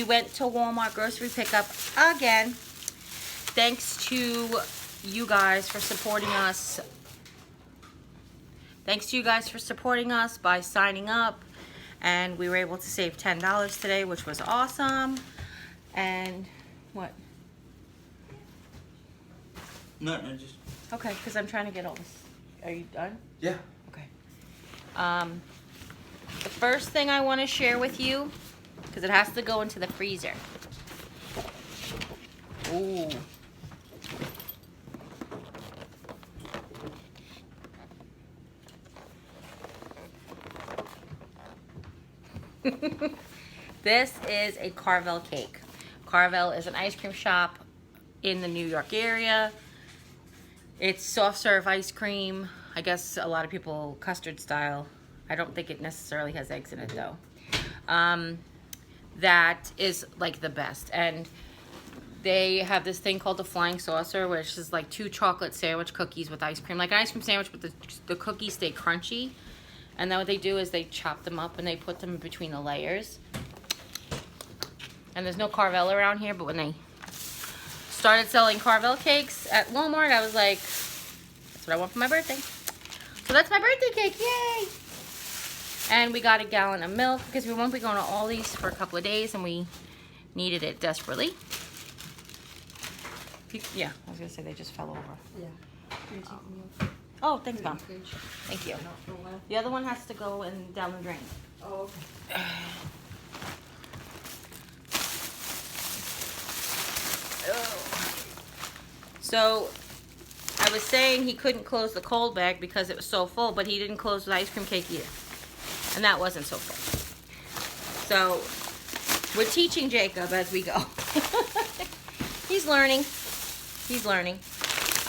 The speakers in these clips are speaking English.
went to Walmart grocery pickup again. Thanks to you guys for supporting us. Thanks to you guys for supporting us by signing up. And we were able to save $10 today, which was awesome. And what? No, just... Okay, because I'm trying to get all this. Are you done? Yeah. Okay. The first thing I want to share with you, because it has to go into the freezer. Ooh. This is a Carvel cake. Carvel is an ice cream shop in the New York area. It's soft serve ice cream. I guess a lot of people custard style. I don't think it necessarily has eggs in it though. That is like the best. And they have this thing called the flying saucer, which is like 2 chocolate sandwich cookies with ice cream. Like an ice cream sandwich, but the cookies stay crunchy. And then what they do is they chop them up and they put them in between the layers. And there's no Carvel around here, but when they started selling Carvel cakes at Walmart, I was like, that's what I want for my birthday. So that's my birthday cake, yay! And we got a gallon of milk because we won't be going to Aldi's for a couple of days and we needed it desperately. Yeah, I was gonna say they just fell over. Yeah. Oh, thanks, Mom. Thank you. The other one has to go in down the drain. Oh, okay. So, I was saying he couldn't close the cold bag because it was so full, but he didn't close the ice cream cake either. And that wasn't so full. So, we're teaching Jacob as we go. He's learning. He's learning.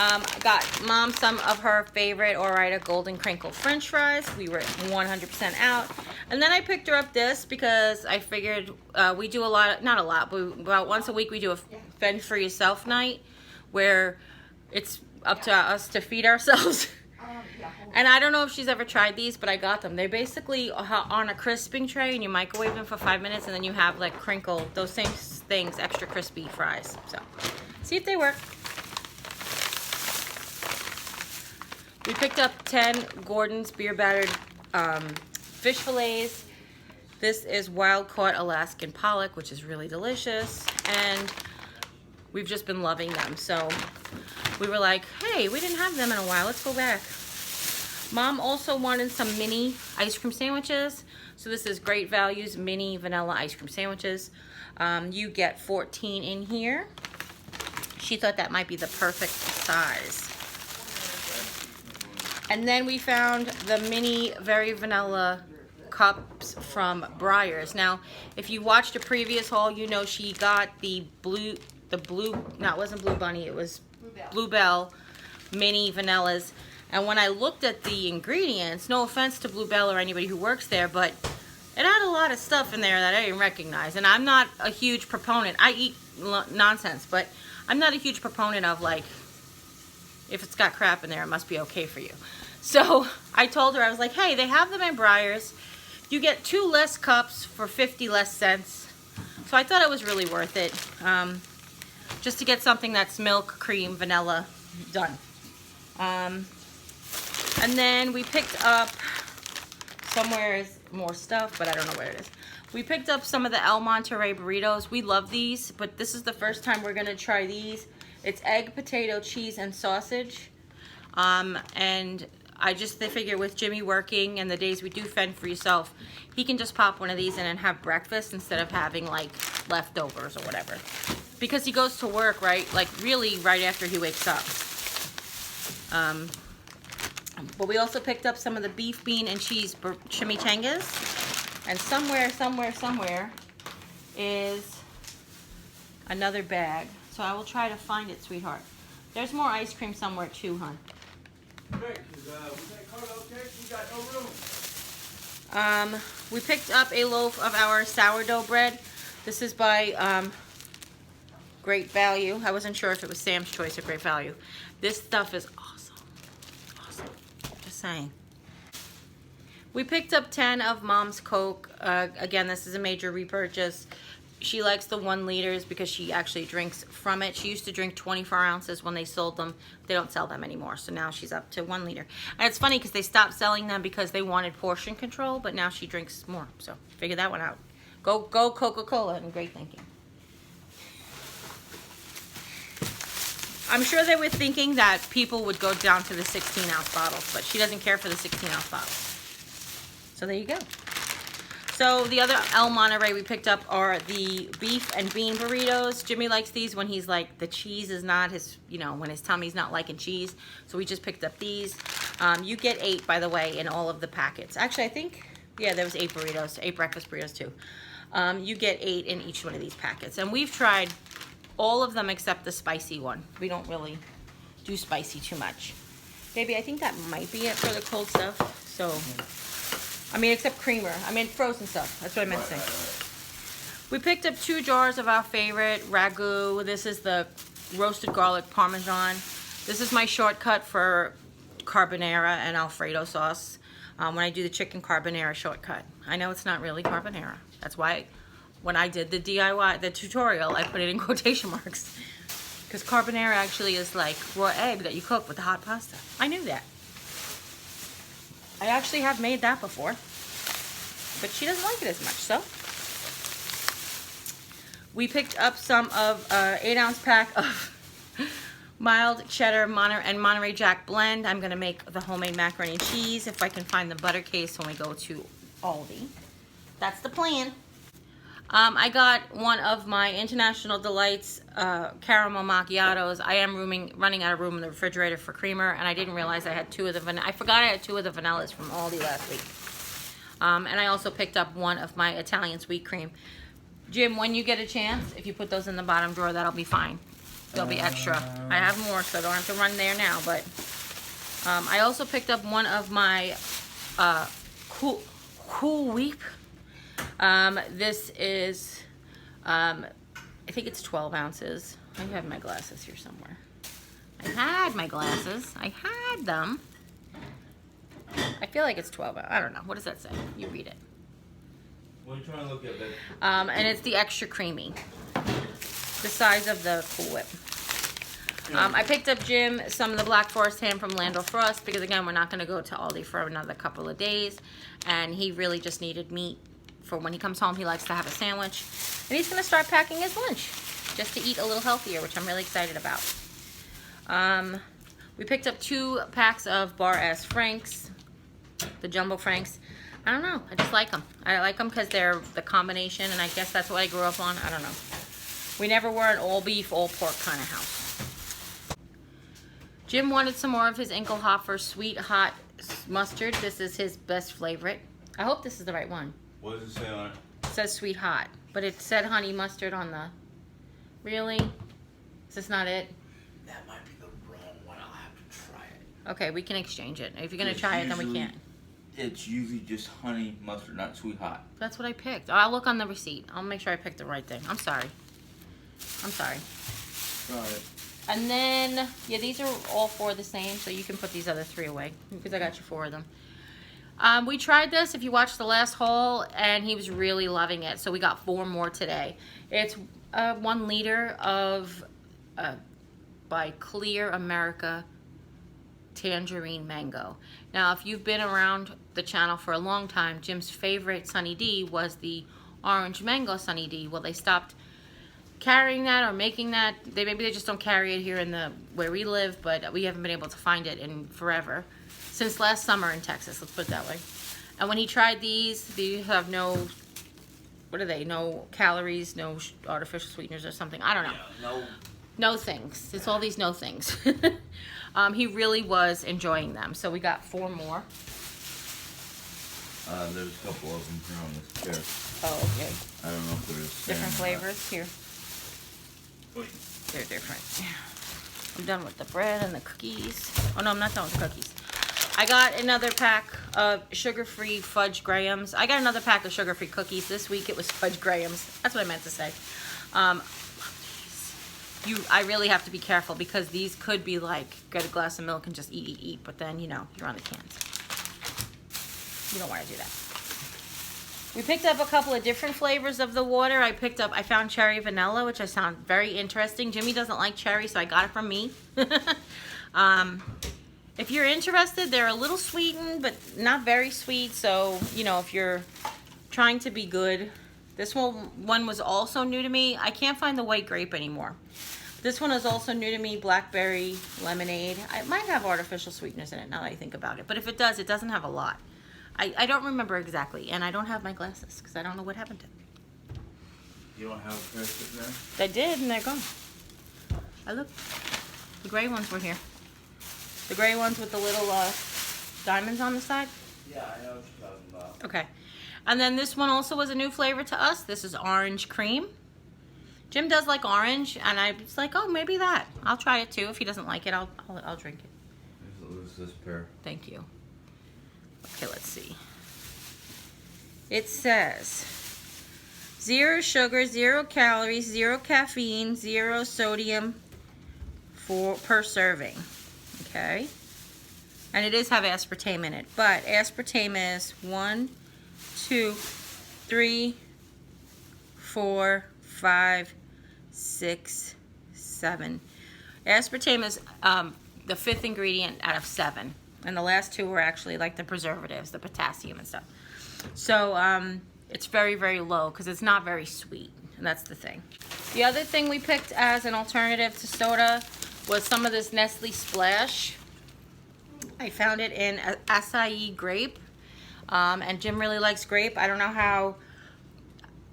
I got Mom some of her favorite Ore-Ida Golden Crinkle French fries. We were 100% out. And then I picked her up this because I figured we do a lot, not a lot, but about once a week we do a fend for yourself night where it's up to us to feed ourselves. And I don't know if she's ever tried these, but I got them. They're basically on a crisping tray and you microwave them for 5 minutes and then you have like crinkle, those same things, extra crispy fries. So, see if they work. We picked up 10 Gordon's beer battered fish fillets. This is wild caught Alaskan pollock, which is really delicious. And we've just been loving them. So we were like, hey, we didn't have them in a while. Let's go back. Mom also wanted some mini ice cream sandwiches. So this is Great Values mini vanilla ice cream sandwiches. You get 14 in here. She thought that might be the perfect size. And then we found the mini very vanilla cups from Breyers. Now, if you watched a previous haul, you know she got the blue, no, it wasn't Blue Bunny, it was Bluebell mini vanillas. And when I looked at the ingredients, no offense to Bluebell or anybody who works there, but it had a lot of stuff in there that I didn't recognize. And I'm not a huge proponent. I eat nonsense, but I'm not a huge proponent of like, if it's got crap in there, it must be okay for you. So I told her, I was like, hey, they have them in Breyers. You get 2 less cups for 50 less cents. So I thought it was really worth it. Just to get something that's milk, cream, vanilla, done. And then we picked up, somewhere is more stuff, but I don't know where it is. We picked up some of the El Monterey burritos. We love these, but this is the first time we're gonna try these. It's egg, potato, cheese, and sausage. And I just figure with Jimmy working and the days we do fend for yourself, he can just pop one of these in and have breakfast instead of having like leftovers or whatever. Because he goes to work, right? Like really right after he wakes up. But we also picked up some of the beef, bean, and cheese chimichangas. And somewhere is another bag. So I will try to find it, sweetheart. There's more ice cream somewhere too, hon. We picked up a loaf of our sourdough bread. This is by Great Value. I wasn't sure if it was Sam's Choice or Great Value. This stuff is awesome. Awesome. Just saying. We picked up 10 of Mom's Coke. Again, this is a major repurchase. She likes the 1 liters because she actually drinks from it. She used to drink 24 ounces when they sold them. They don't sell them anymore, so now she's up to 1 liter. And it's funny because they stopped selling them because they wanted portion control, but now she drinks more. So figure that one out. Go Coca-Cola, and great thinking. I'm sure they were thinking that people would go down to the 16-ounce bottles, but she doesn't care for the 16-ounce bottles. So there you go. So the other El Monterey we picked up are the beef and bean burritos. Jimmy likes these when he's like, the cheese is not his, you know, when his tummy's not liking cheese. So we just picked up these. You get 8, by the way, in all of the packets. Actually, I think, yeah, there was 8 burritos, 8 breakfast burritos too. You get 8 in each one of these packets. And we've tried all of them except the spicy one. We don't really do spicy too much. Baby, I think that might be it for the cold stuff. So... I mean, except creamer. I mean, frozen stuff. That's what I meant to say. Right. We picked up 2 jars of our favorite ragu. This is the roasted garlic parmesan. This is my shortcut for carbonara and Alfredo sauce. When I do the chicken carbonara shortcut. I know it's not really carbonara. That's why when I did the DIY, the tutorial, I put it in quotation marks. Because carbonara actually is like raw egg that you cook with the hot pasta. I knew that. I actually have made that before, but she doesn't like it as much, so. We picked up some of 8-ounce pack of mild cheddar and Monterey Jack blend. I'm gonna make the homemade macaroni and cheese if I can find the butter case when we go to Aldi. That's the plan. I got one of my International Delights caramel macchiatos. I am running out of room in the refrigerator for creamer, and I didn't realize I had 2 of the vanilla. I forgot I had 2 of the vanillas from Aldi last week. And I also picked up one of my Italian sweet cream. Jim, when you get a chance, if you put those in the bottom drawer, that'll be fine. They'll be extra. I have more, so I don't have to run there now. But I also picked up one of my Cool Whip. This is, I think it's 12 ounces. I have my glasses here somewhere. I had my glasses. I had them. I feel like it's 12. I don't know. What does that say? You read it. What are you trying to look at, babe? And it's the extra creamy. The size of the Cool Whip. I picked up Jim some of the Black Forest ham from Land O'Frost because, again, we're not going to go to Aldi for another couple of days. And he really just needed meat. For when he comes home, he likes to have a sandwich. And he's going to start packing his lunch just to eat a little healthier, which I'm really excited about. We picked up 2 packs of Bar S Franks, the Jumbo Franks. I don't know. I just like them. I like them because they're the combination, and I guess that's what I grew up on. I don't know. We never were an all beef, all pork kind of house. Jim wanted some more of his Inkelhofer sweet hot mustard. This is his best favorite. I hope this is the right one. What does it say on it? It says sweet hot, but it said honey mustard on the... Really? Is this not it? That might be the wrong one. I'll have to try it. Okay, we can exchange it. If you're going to try it, then we can't. It's usually just honey mustard, not sweet hot. That's what I picked. I'll look on the receipt. I'll make sure I picked the right thing. I'm sorry. I'm sorry. Try it. And then, yeah, these are all 4 the same, so you can put these other 3 away because I got you 4 of them. We tried this, if you watched the last haul, and he was really loving it. So we got 4 more today. It's 1 liter of by Clear America Tangerine Mango. Now, if you've been around the channel for a long time, Jim's favorite Sunny D was the Orange Mango Sunny D. Well, they stopped carrying that or making that. Maybe they just don't carry it here in where we live, but we haven't been able to find it in forever. Since last summer in Texas, let's put it that way. And when he tried these have no, what are they? No calories, no artificial sweeteners or something. I don't know. Yeah, no things. It's all these no things. He really was enjoying them. So we got 4 more. There's a couple of them here on this chair. Oh, okay. I don't know if there's different flavors here. They're different. I'm done with the bread and the cookies. Oh no, I'm not done with the cookies. I got another pack of sugar-free fudge grahams. I got another pack of sugar-free cookies. This week it was fudge grahams. That's what I meant to say. I really have to be careful because these could be like, get a glass of milk and just eat. But then, you know, you're on the cans. You don't want to do that. We picked up a couple of different flavors of the water. I found cherry vanilla, which I found very interesting. Jimmy doesn't like cherry, so I got it from me. If you're interested, they're a little sweetened, but not very sweet. So, you know, if you're trying to be good. This one was also new to me. I can't find the white grape anymore. This one is also new to me, blackberry lemonade. It might have artificial sweeteners in it now that I think about it. But if it does, it doesn't have a lot. I don't remember exactly, and I don't have my glasses because I don't know what happened to them. You don't have a pair sitting there? They did, and they're gone. I looked. The gray ones were here. The gray ones with the little diamonds on the side. Yeah, I know what you're talking about. Okay. And then this one also was a new flavor to us. This is orange cream. Jim does like orange, and I was like, oh, maybe that. I'll try it too. If he doesn't like it, I'll drink it. Let's lose this pair. Thank you. Okay, let's see. It says 0 sugar, 0 calories, 0 caffeine, 0 sodium per serving. Okay. And it does have aspartame in it, but aspartame is 1, 2, 3, 4, 5, 6, 7. Aspartame is the 5th ingredient out of 7. And the last 2 were actually like the preservatives, the potassium and stuff. So it's very, very low because it's not very sweet. And that's the thing. The other thing we picked as an alternative to soda was some of this Nestle Splash. I found it in acai grape. And Jim really likes grape. I don't know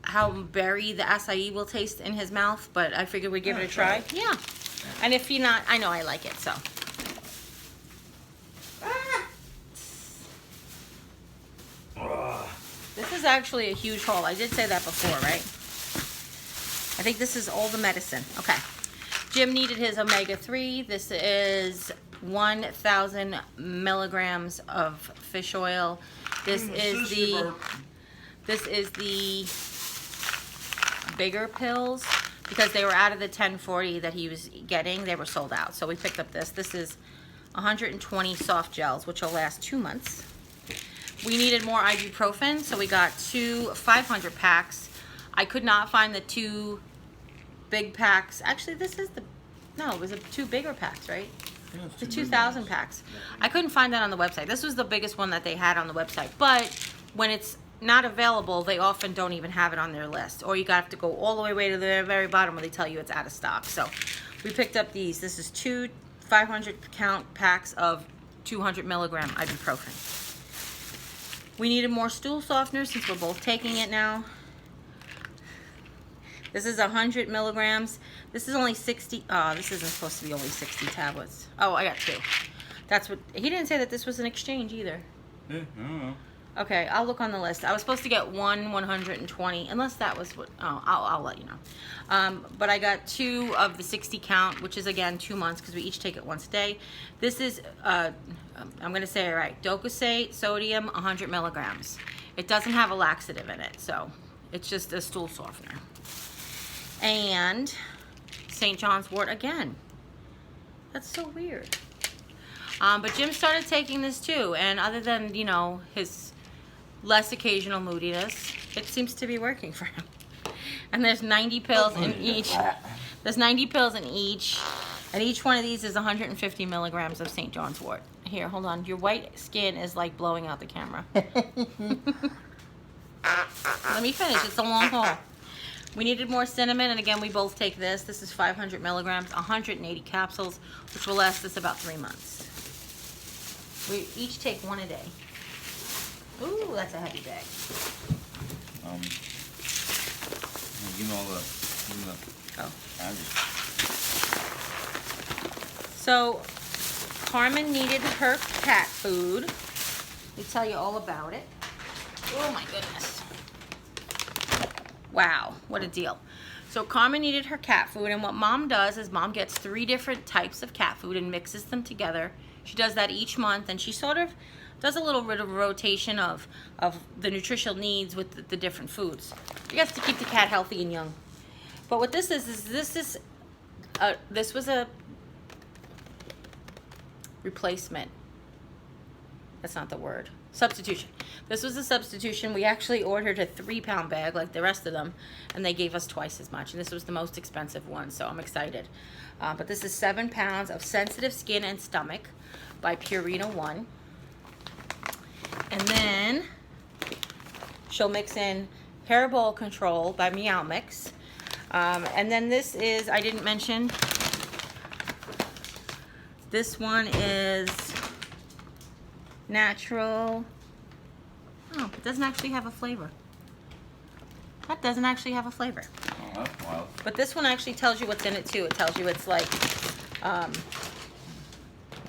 how berry the acai will taste in his mouth, but I figured we'd give it a try. Yeah. And if you're not, I know I like it, so. This is actually a huge haul. I did say that before, right? I think this is all the medicine. Okay. Jim needed his omega-3. This is 1,000 milligrams of fish oil. This is the bigger pills because they were out of the 1040 that he was getting. They were sold out. So we picked up this. This is 120 soft gels, which will last 2 months. We needed more ibuprofen, so we got 2 500 packs. I could not find the 2 big packs. Actually, this is it was 2 bigger packs, right? Yeah, The 2,000 packs. I couldn't find that on the website. This was the biggest one that they had on the website. But when it's not available, they often don't even have it on their list. Or you have to go all the way to the very bottom where they tell you it's out of stock. So we picked up these. This is 2 500 count packs of 200 milligram ibuprofen. We needed more stool softener since we're both taking it now. This is 100 milligrams. This is only 60. Oh, this isn't supposed to be only 60 tablets. Oh, I got 2. That's what he didn't say that this was an exchange either. Yeah, I don't know. Okay, I'll look on the list. I was supposed to get 120, unless that was what. Oh, I'll let you know. But I got 2 of the 60 count, which is again 2 months because we each take it once a day. This is I'm gonna say it right. Docosate sodium 100 milligrams. It doesn't have a laxative in it, so it's just a stool softener. And St. John's wort again. That's so weird. But Jim started taking this too, and other than, you know, his less occasional moodiness, it seems to be working for him. And there's 90 pills in each. There's 90 pills in each, and each one of these is 150 milligrams of St. John's wort. Here, hold on. Your white skin is like blowing out the camera. Let me finish. It's a long haul. We needed more cinnamon, and again, we both take this. This is 500 milligrams, 180 capsules, which will last us about 3 months. We each take 1 a day. Ooh, that's a heavy bag. Give me all the. Oh. Average. So, Carmen needed her cat food. Let me tell you all about it. Oh my goodness. Wow, what a deal. So Carmen needed her cat food, and what Mom does is Mom gets 3 different types of cat food and mixes them together. She does that each month, and she sort of does a little bit of rotation of the nutritional needs with the different foods. I guess to keep the cat healthy and young. But what this is this was a replacement. That's not the word. substitution. This was a substitution. We actually ordered a 3-pound bag like the rest of them, and they gave us twice as much. And this was the most expensive one, so I'm excited. But this is 7 pounds of Sensitive Skin and Stomach by Purina One. And then she'll mix in Hairball Control by Meow Mix. And then this is, I didn't mention, this one is natural. Oh, it doesn't actually have a flavor. That doesn't actually have a flavor. Oh, that's wild. But this one actually tells you what's in it too. It tells you it's like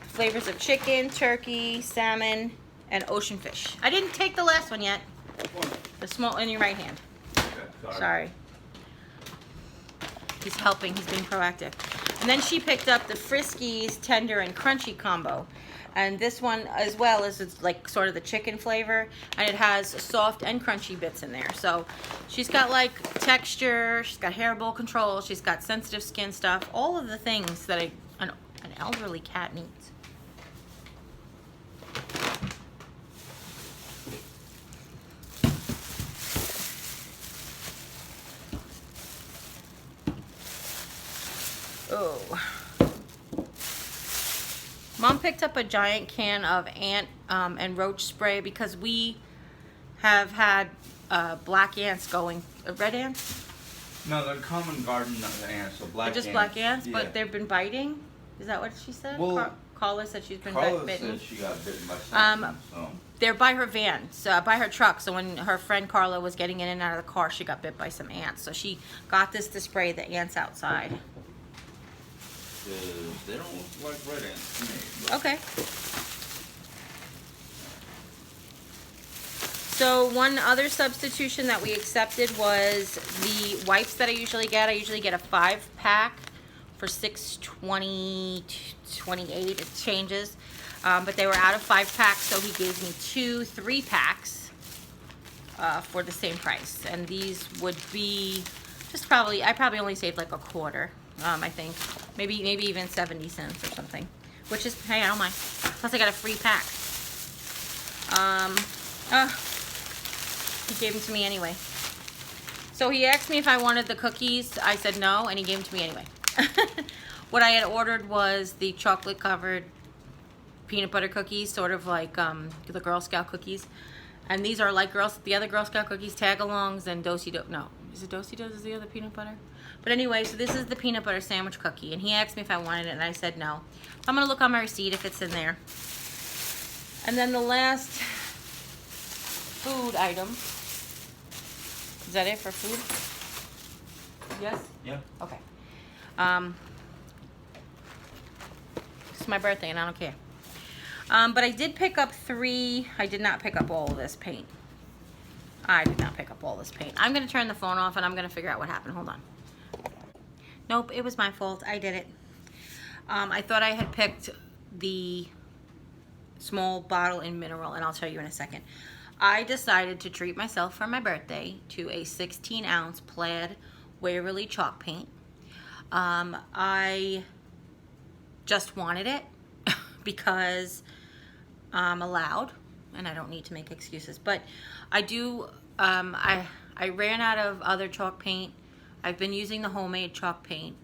flavors of chicken, turkey, salmon, and ocean fish. I didn't take the last one yet. The small in your right hand. Okay, Sorry. He's helping. He's being proactive. And then she picked up the Friskies Tender and Crunchy combo. And this one as well is it's like sort of the chicken flavor, and it has soft and crunchy bits in there. So she's got like texture, she's got hairball control, she's got sensitive skin stuff, all of the things that an elderly cat needs. Oh. Mom picked up a giant can of ant and roach spray because we have had black ants going. Red ants? No, they're common garden ants, so black They're just ants. black ants, Yeah. but they've been biting? Is that what she said? Well, Carla said she's been Carla bitten. said she got bitten by something, so. They're by her van, by her truck. So when her friend Carla was getting in and out of the car, she got bit by some ants. So she got this to spray the ants outside. They don't look like red ants to me. But. Okay. So one other substitution that we accepted was the wipes that I usually get. I usually get a 5-pack for $6.20, $28. It changes, but they were out of 5-packs, so he gave me 2 3-packs for the same price. And these would be just I probably only saved like a quarter. I think maybe even 70 cents or something, which is, hey, I don't mind. Plus I got a free pack. He gave them to me anyway. So he asked me if I wanted the cookies. I said no, and he gave them to me anyway. What I had ordered was the chocolate covered peanut butter cookies, sort of like the Girl Scout cookies. And these are like the other Girl Scout cookies, tag-alongs and do-si-do. No, is it do-si-do is the other peanut butter? But anyway, so this is the peanut butter sandwich cookie. And he asked me if I wanted it, and I said no. I'm going to look on my receipt if it's in there. And then the last food item. Is that it for food? Yes? Yeah. Okay. It's my birthday, and I don't care. But I did pick up 3. I did not pick up all of this paint. I did not pick up all this paint. I'm going to turn the phone off, and I'm going to figure out what happened. Hold on. Nope, it was my fault. I did it. I thought I had picked the small bottle in mineral, and I'll tell you in a second. I decided to treat myself for my birthday to a 16-ounce plaid Waverly chalk paint. I just wanted it because I'm allowed, and I don't need to make excuses. But I do, I ran out of other chalk paint. I've been using the homemade chalk paint.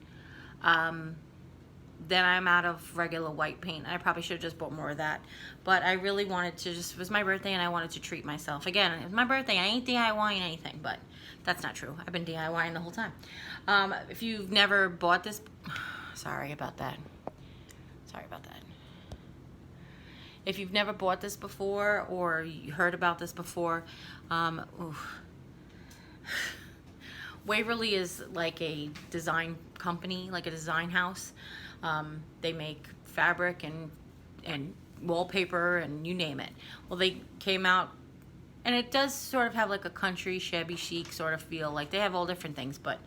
Then I'm out of regular white paint. I probably should have just bought more of that. But I really wanted to it was my birthday and I wanted to treat myself. Again, it's my birthday. I ain't DIYing anything, but that's not true. I've been DIYing the whole time. If you've never bought this, sorry about that. Sorry about that. If you've never bought this before or you heard about this before, Waverly is like a design company, like a design house. They make fabric and wallpaper and you name it. Well, they came out, and it does sort of have like a country, shabby chic sort of feel. Like they have all different things, but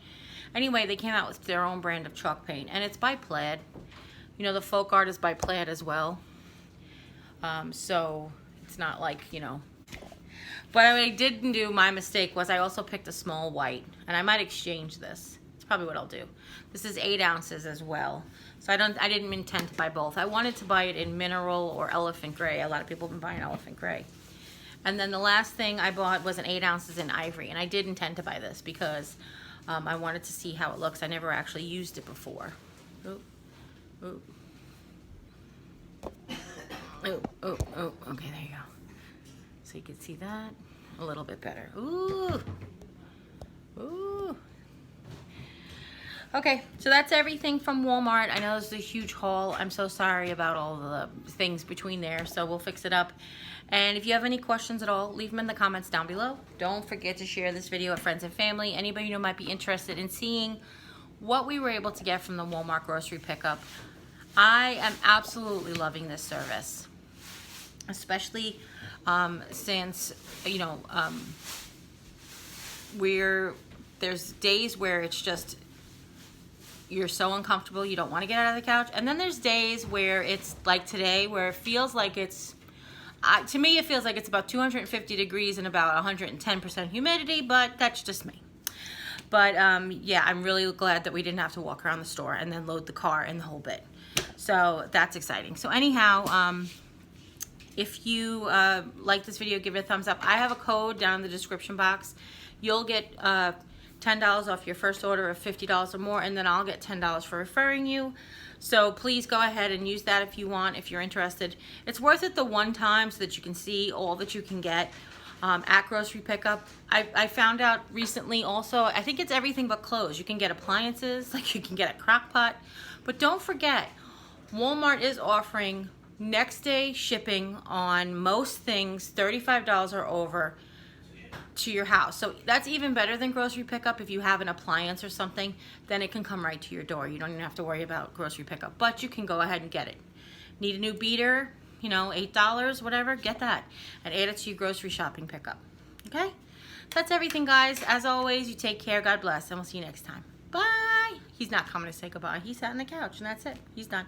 anyway, they came out with their own brand of chalk paint, and it's by Plaid. You know, the folk art is by Plaid as well. So it's not like, you know. But what I didn't do, my mistake was I also picked a small white, and I might exchange this. It's probably what I'll do. This is 8 ounces as well. So I didn't intend to buy both. I wanted to buy it in mineral or elephant gray. A lot of people have been buying elephant gray. And then the last thing I bought was an 8 ounces in ivory. And I did intend to buy this because I wanted to see how it looks. I never actually used it before. Ooh, ooh. Oh, oh, oh, okay, there you go. So you can see that a little bit better. Ooh, ooh. Okay, so that's everything from Walmart. I know this is a huge haul. I'm so sorry about all the things between there, so we'll fix it up. And if you have any questions at all, leave them in the comments down below. Don't forget to share this video with friends and family. Anybody you know might be interested in seeing what we were able to get from the Walmart grocery pickup. I am absolutely loving this service, especially since, you know, there's days where it's just, you're so uncomfortable, you don't want to get out of the couch. And then there's days where it's like today, where it feels like it's, to me, it feels like it's about 250 degrees and about 110% humidity, but that's just me. But yeah, I'm really glad that we didn't have to walk around the store and then load the car and the whole bit. So that's exciting. So anyhow, if you like this video, give it a thumbs up. I have a code down in the description box. You'll get $10 off your first order of $50 or more, and then I'll get $10 for referring you. So please go ahead and use that if you want, if you're interested. It's worth it the one time so that you can see all that you can get at grocery pickup. I found out recently also, I think it's everything but clothes. You can get appliances, like you can get a crock pot. But don't forget, Walmart is offering next day shipping on most things, $35 or over, to your house. So that's even better than grocery pickup. If you have an appliance or something, then it can come right to your door. You don't even have to worry about grocery pickup, but you can go ahead and get it. Need a new beater, you know, $8, whatever, get that and add it to your grocery shopping pickup. Okay? That's everything, guys. As always, you take care. God bless, and we'll see you next time. Bye. He's not coming to say goodbye. He sat on the couch, and that's it. He's done.